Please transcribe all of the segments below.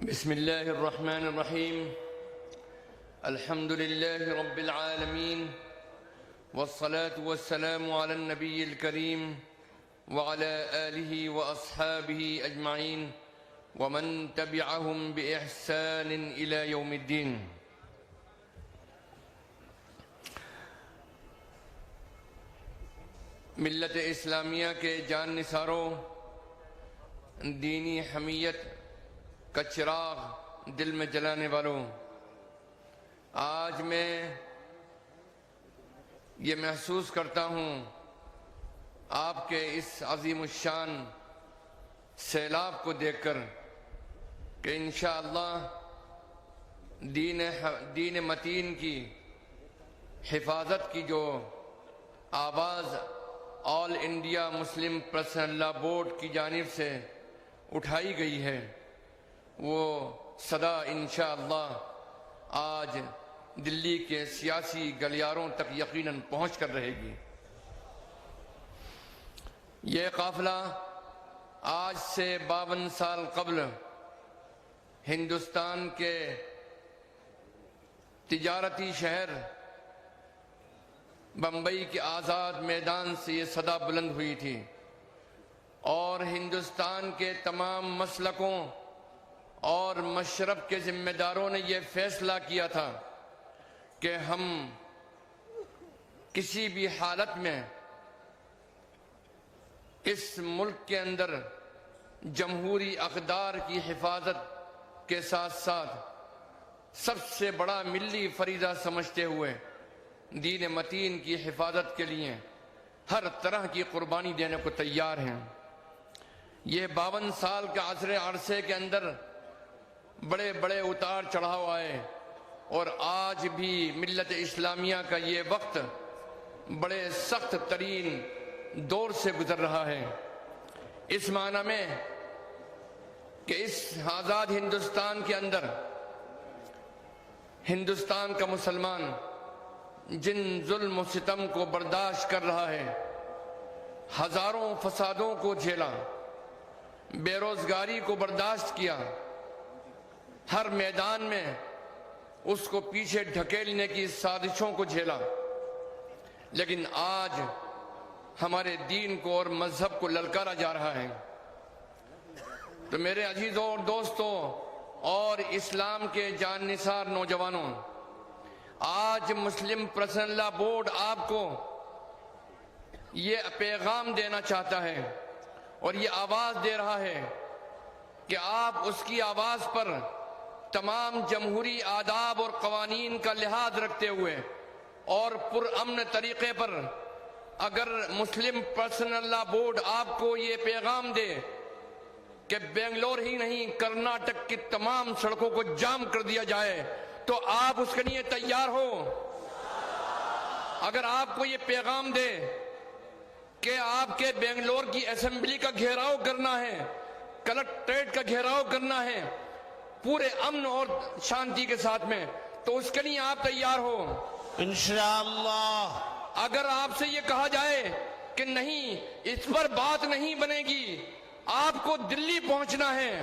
بسم الله الرحمن الرحيم. الحمد لله رب العالمين، والصلاة والسلام على النبي الكريم وعلى آله وأصحابه أجمعين ومن تبعهم بإحسان إلى يوم الدين. ملت اسلامیہ کے جان نثاروں، دینی حمیت کا چراغ دل میں جلانے والوں، آج میں یہ محسوس کرتا ہوں آپ کے اس عظیم الشان سیلاب کو دیکھ کر کہ انشاءاللہ دین متین کی حفاظت کی جو آواز آل انڈیا مسلم پرسنل لا بورڈ کی جانب سے اٹھائی گئی ہے، وہ صدا انشاءاللہ آج دلی کے سیاسی گلیاروں تک یقیناً پہنچ کر رہے گی۔ یہ قافلہ آج سے 52 سال قبل ہندوستان کے تجارتی شہر بمبئی کے آزاد میدان سے یہ صدا بلند ہوئی تھی، اور ہندوستان کے تمام مسلکوں اور مشرب کے ذمہ داروں نے یہ فیصلہ کیا تھا کہ ہم کسی بھی حالت میں اس ملک کے اندر جمہوری اقدار کی حفاظت کے ساتھ ساتھ سب سے بڑا ملی فریضہ سمجھتے ہوئے دین متین کی حفاظت کے لیے ہر طرح کی قربانی دینے کو تیار ہیں۔ یہ 52 سال کے عرصے کے اندر بڑے بڑے اتار چڑھاؤ آئے، اور آج بھی ملت اسلامیہ کا یہ وقت بڑے سخت ترین دور سے گزر رہا ہے، اس معنی میں کہ اس آزاد ہندوستان کے اندر ہندوستان کا مسلمان جن ظلم و ستم کو برداشت کر رہا ہے، ہزاروں فسادوں کو جھیلا، بے روزگاری کو برداشت کیا، ہر میدان میں اس کو پیچھے ڈھکیلنے کی سازشوں کو جھیلا، لیکن آج ہمارے دین کو اور مذہب کو للکارا جا رہا ہے۔ تو میرے عزیزوں اور دوستوں اور اسلام کے جان نثار نوجوانوں، آج مسلم پرسنل لا بورڈ آپ کو یہ پیغام دینا چاہتا ہے اور یہ آواز دے رہا ہے کہ آپ اس کی آواز پر تمام جمہوری آداب اور قوانین کا لحاظ رکھتے ہوئے اور پرامن طریقے پر اگر مسلم پرسنل لا بورڈ آپ کو یہ پیغام دے کہ بنگلور ہی نہیں کرناٹک کی تمام سڑکوں کو جام کر دیا جائے تو آپ اس کے لیے تیار ہو۔ اگر آپ کو یہ پیغام دے کہ آپ کے بنگلور کی اسمبلی کا گھیراؤ کرنا ہے، کلکٹریٹ کا گھیراؤ کرنا ہے پورے امن اور شانتی کے ساتھ میں، تو اس کے لیے آپ تیار ہو انشاءاللہ۔ اگر آپ سے یہ کہا جائے کہ نہیں اس پر بات نہیں بنے گی، آپ کو دلی پہنچنا ہے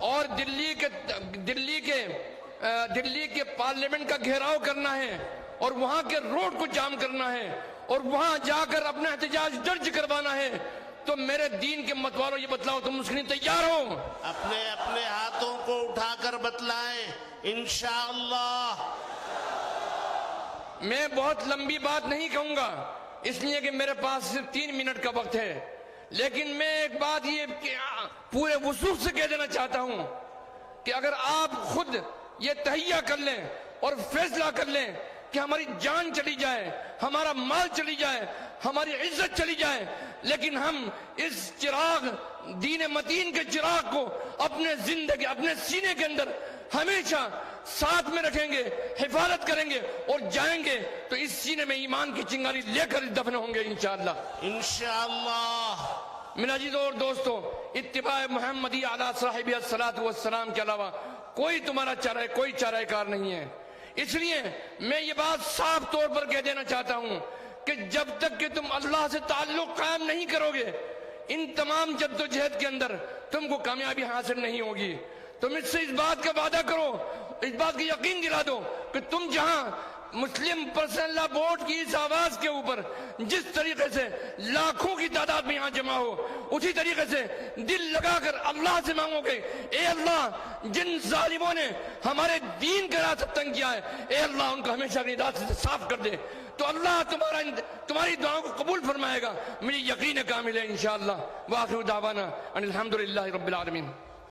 اور دلی کے پارلیمنٹ کا گھیراؤ کرنا ہے اور وہاں کے روڈ کو جام کرنا ہے اور وہاں جا کر اپنا احتجاج درج کروانا ہے، تو میرے دین کے مت والوں یہ بتلاؤ تم اس کے لیے تیار ہو؟ اپنے اپنے ہاتھوں کو اٹھا کر بتلائیں انشاءاللہ۔ میں بہت لمبی بات نہیں کہوں گا اس لیے کہ میرے پاس صرف 3 منٹ کا وقت ہے، لیکن میں ایک بات یہ پورے وضوح سے کہہ دینا چاہتا ہوں کہ اگر آپ خود یہ تہیہ کر لیں اور فیصلہ کر لیں کہ ہماری جان چلی جائے، ہمارا مال چلی جائے، ہماری عزت چلی جائے، لیکن ہم اس چراغ دین متین کے چراغ کو اپنے زندگی اپنے سینے کے اندر ہمیشہ ساتھ میں رکھیں گے، حفاظت کریں گے اور جائیں گے تو اس سینے میں ایمان کی چنگاری لے کر دفن ہوں گے انشاءاللہ انشاءاللہ۔ میرے عزیزوں اور دوستوں، اتباع محمدی علی صاحب الصلاۃ والسلام کے علاوہ کوئی تمہارا کوئی چارہ کار نہیں ہے۔ اس لیے میں یہ بات صاف طور پر کہہ دینا چاہتا ہوں کہ جب تک کہ تم اللہ سے تعلق قائم نہیں کرو گے، ان تمام جد و جہد کے اندر تم کو کامیابی حاصل نہیں ہوگی۔ تم اس سے اس بات کا وعدہ کرو، اس بات کی یقین دلا دو کہ تم جہاں مسلم پرسنل لا بورڈ کی اس آواز کے اوپر جس طریقے سے لاکھوں کی تعداد میں یہاں جمع ہو، اسی طریقے سے دل لگا کر اللہ سے مانگو گے، اے اللہ جن ظالموں نے ہمارے دین کا راستہ تنگ کیا ہے، اے اللہ ان کو ہمیشہ اپنی راستے سے صاف کر دے، تو اللہ تمہاری دعاؤں کو قبول فرمائے گا، مجھے یقین کامل ہے انشاءاللہ۔ وآخر دعوانا ان الحمدللہ رب العالمین۔